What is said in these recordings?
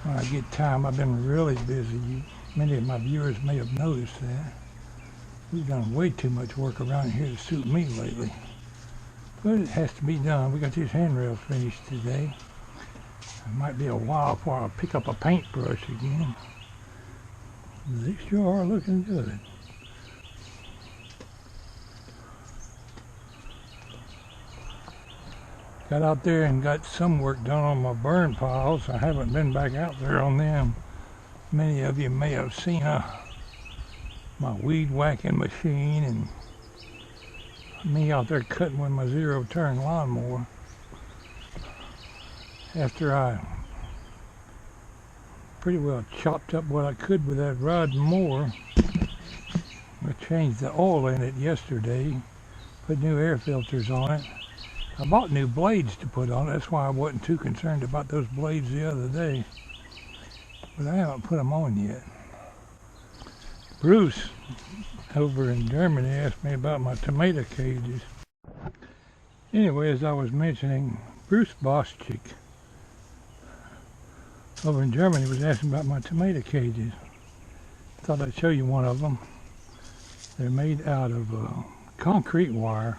when I get time. I've been really busy. Many of my viewers may have noticed that. We've done way too much work around here to suit me lately. But it has to be done. We got these handrails finished today. It might be a while before I pick up a paintbrush again. They sure are looking good. Got out there and got some work done on my burn piles. I haven't been back out there on them. Many of you may have seen my weed whacking machine and me out there cutting with my zero-turn lawnmower. After I pretty well chopped up what I could with that rod and mower, I changed the oil in it yesterday, put new air filters on it. I bought new blades to put on it. That's why I wasn't too concerned about those blades the other day. But I haven't put them on yet. Bruce over in Germany asked me about my tomato cages. Anyway, as I was mentioning, Bruce Boschik over in Germany was asking about my tomato cages. Thought I'd show you one of them. They're made out of concrete wire.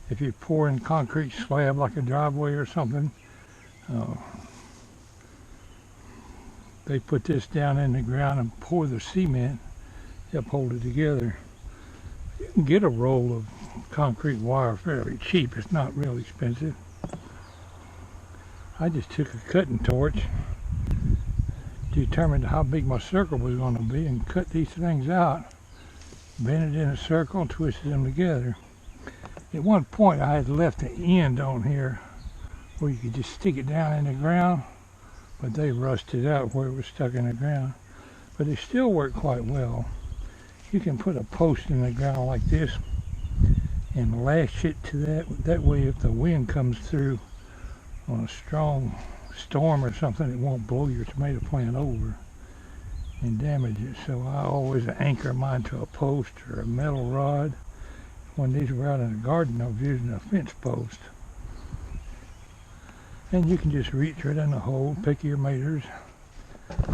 If you pour in concrete slab like a driveway or something, they put this down in the ground and pour the cement, help hold it together. You can get a roll of concrete wire fairly cheap. It's not real expensive. I just took a cutting torch, determined how big my circle was going to be, and cut these things out, bent it in a circle, and twisted them together. At one point I had left the end on here where you could just stick it down in the ground, but they rusted out where it was stuck in the ground. But they still work quite well. You can put a post in the ground like this and lash it to that. That way if the wind comes through on a strong storm or something, it won't blow your tomato plant over and damage it. So I always anchor mine to a post or a metal rod. When these were out in the garden, I was using a fence post. And you can just reach right in the hole, pick your maters.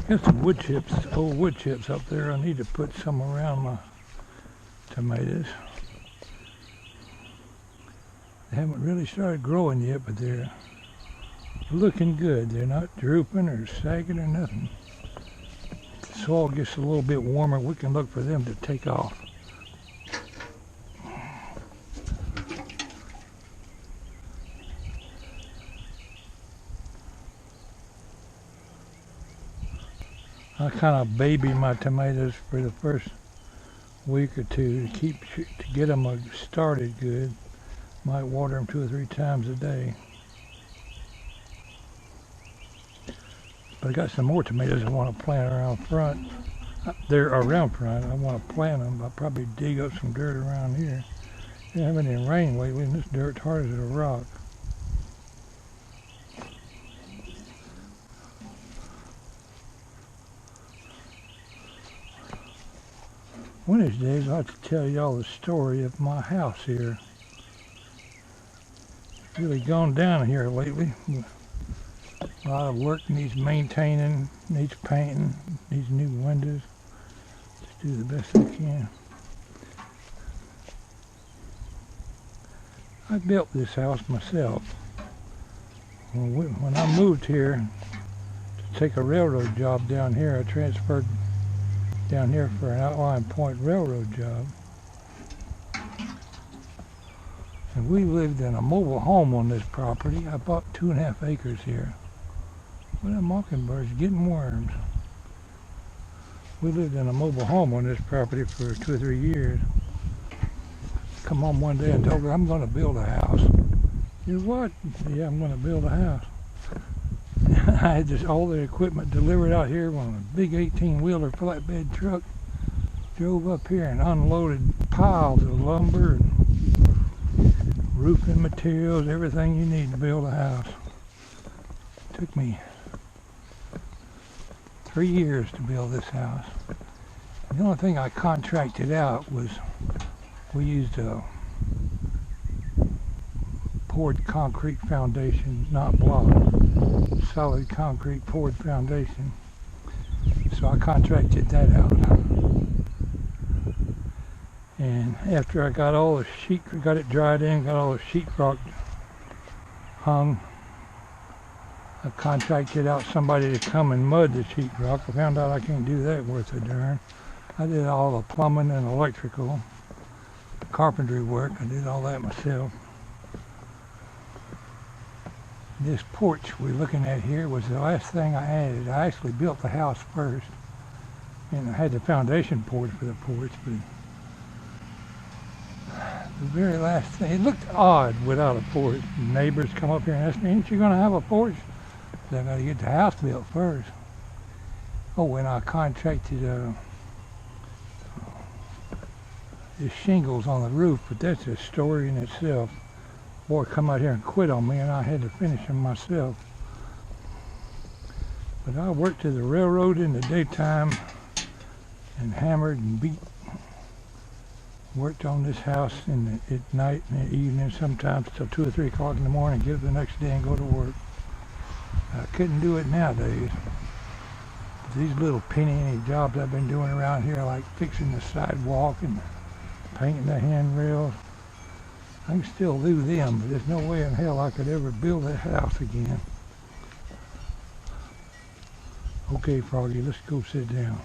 Got some wood chips, old wood chips up there. I need to put some around my tomatoes. They haven't really started growing yet, but they're looking good. They're not drooping or sagging or nothing. If the soil gets a little bit warmer, we can look for them to take off. I kind of baby my tomatoes for the first week or two to get them started good. Might water them 2 or 3 times a day. But I got some more tomatoes I want to plant around front. They're around front. I want to plant them. I'll probably dig up some dirt around here. There haven't been any rain lately, and this dirt's hard as a rock. One of these days I'll have to tell y'all the story of my house here. It's really gone down here lately. A lot of work needs maintaining, needs painting, needs new windows. Just do the best I can. I built this house myself. When I moved here to take a railroad job down here, I transferred down here for an outline point railroad job. And we lived in a mobile home on this property. I bought 2.5 acres here. What a mockingbird's getting worms. We lived in a mobile home on this property for 2 or 3 years. Come home one day and told her, I'm going to build a house. You what? Yeah, I'm going to build a house. I had all the equipment delivered out here on a big 18-wheeler flatbed truck. Drove up here and unloaded piles of lumber and roofing materials, everything you need to build a house. Took me 3 years to build this house. The only thing I contracted out was we used a poured concrete foundation, not block. Solid concrete poured foundation. so I contracted that out. And after I got all the got it dried in, got all the sheetrock hung, I contracted out somebody to come and mud the sheetrock. I found out I can't do that worth a darn. I did all the plumbing and electrical, carpentry work. I did all that myself. This porch we're looking at here was the last thing I added. I actually built the house first, and I had the foundation poured for the porch, but the very last thing, it looked odd without a porch. Neighbors come up here and ask me, ain't you going to have a porch? I got to get the house built first. Oh, and I contracted the shingles on the roof, but that's a story in itself. Boy come out here and quit on me, and I had to finish them myself. But I worked to the railroad in the daytime and hammered and beat. Worked on this house at night and the evening, sometimes till 2 or 3 o'clock in the morning, get up the next day and go to work. I couldn't do it nowadays. These little penny jobs I've been doing around here, like fixing the sidewalk and painting the handrails, I can still do them, but there's no way in hell I could ever build that house again. Okay, Froggy, let's go sit down.